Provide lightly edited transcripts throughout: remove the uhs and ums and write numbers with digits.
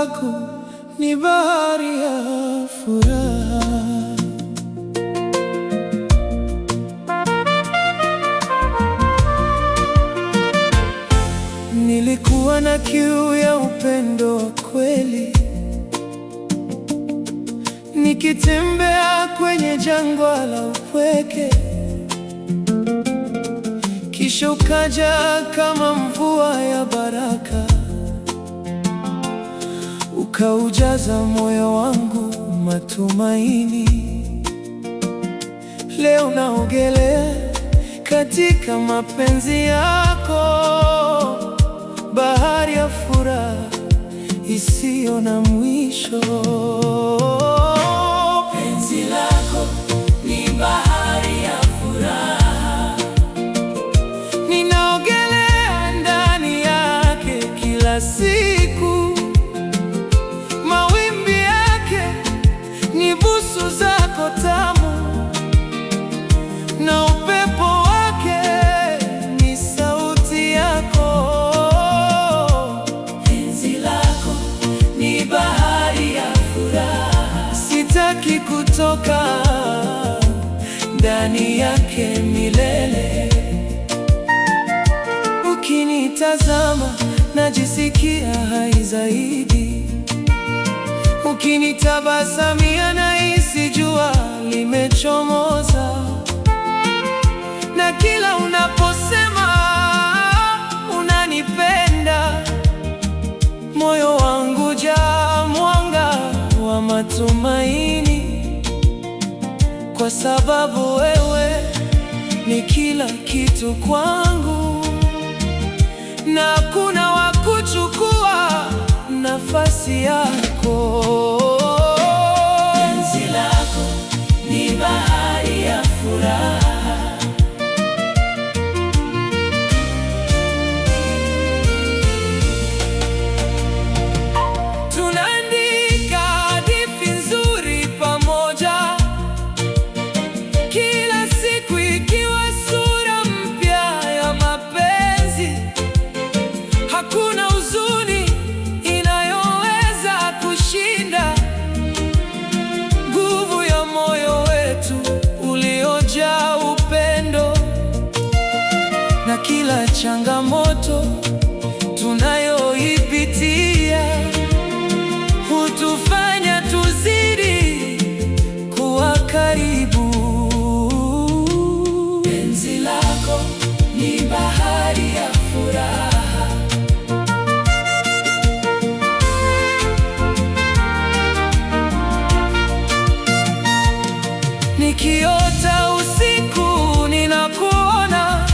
lako ni bahari ya furaha. Nilikuwa na kiu ya upendo wa kweli, nikitembea kwenye jangwa la upweke. Kisha ukaja kama mvua ya baraka, ukaujaza moyo wangu matumaini. Leo naogelea katika mapenzi yako, bahari ya furaha isiyo na mwisho. Penzi lako ni bahari ya furaha, ninaogelea ndani yake kila siku. Mawimbi yake ni busu zako tamu, na upepo wake ni sauti yako. penzi lako ni bahari ya furaha, Sitaki kutoka ndani yake milele. Ukinitazama najisikia hai zaidi, ukinitabasamia nahisi jua limechomoza, na kila unaposema unanipenda, moyo wangu jaa mwanga wa matumaini, kwa sababu wewe ni kila kitu kwangu, na hakuna wa kuchukua nafasi yako. penzi lako ni bahari ya furaha. Tunaandika hadithi nzuri pamoja, kila siku ikiwa sura mpya ya mapenzi. Hakuna huzuni inayoweza kushinda nguvu ya moyo wetu uliojaa upendo, na kila changamoto tunayoipitia hutufanya tuzidi kuwa karibu. Penzi lako ni bahari ya furaha, Nikiota usiku ninakuona,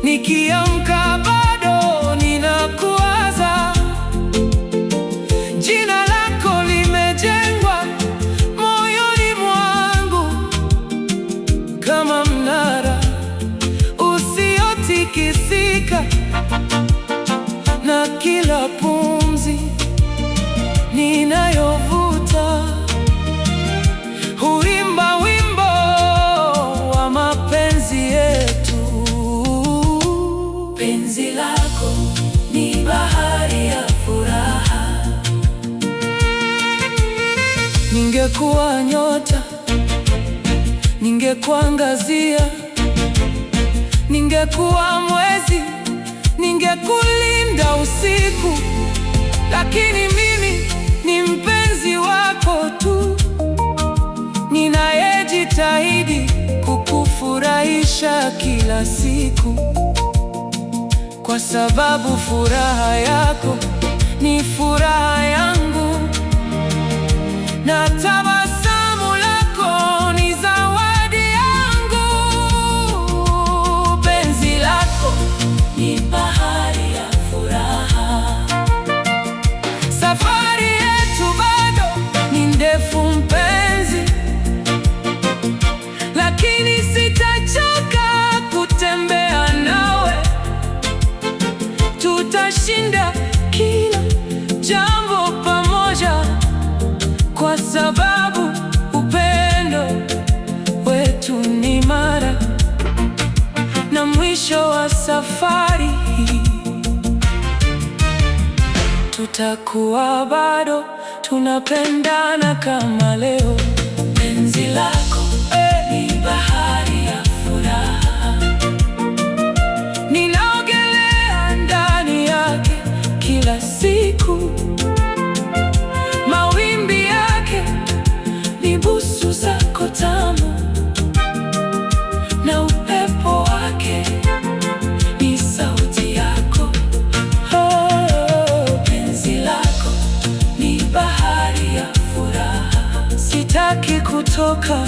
nikiamka bado ninakuwaza. Jina lako limejengwa moyoni mwangu kama mnara usiotikisika, na kila pumzi ninayovuta huimba wimbo wa mapenzi yetu. penzi lako ni bahari ya furaha. Ningekuwa nyota, ningekuangazia, ningekuwa mwezi, ningekulinda usiku, lakini mimi ni mpenzi wako tu, ninayejitahidi kukufurahisha kila siku, kwa sababu furaha yako ni furaha yangu, na tabasamu lako ni zawadi yangu. Penzi lako Ni bahari ya furaha, safari yetu bado ni ndefu mpenzi, lakini sitachoka kutembea nawe. Tutashinda kila jambo pamoja, kwa sababu upendo wetu ni imara, na mwisho wa safari hii tutakuwa bado tunapendana kama leo. Penzi lako ni bahari ya furaha, ninaogelea ndani yake kila siku. Mawimbi yake ni busu zako tamu, na upepo wake ni sauti yako. Oh, penzi lako ni bahari ya furaha, sitaki kutoka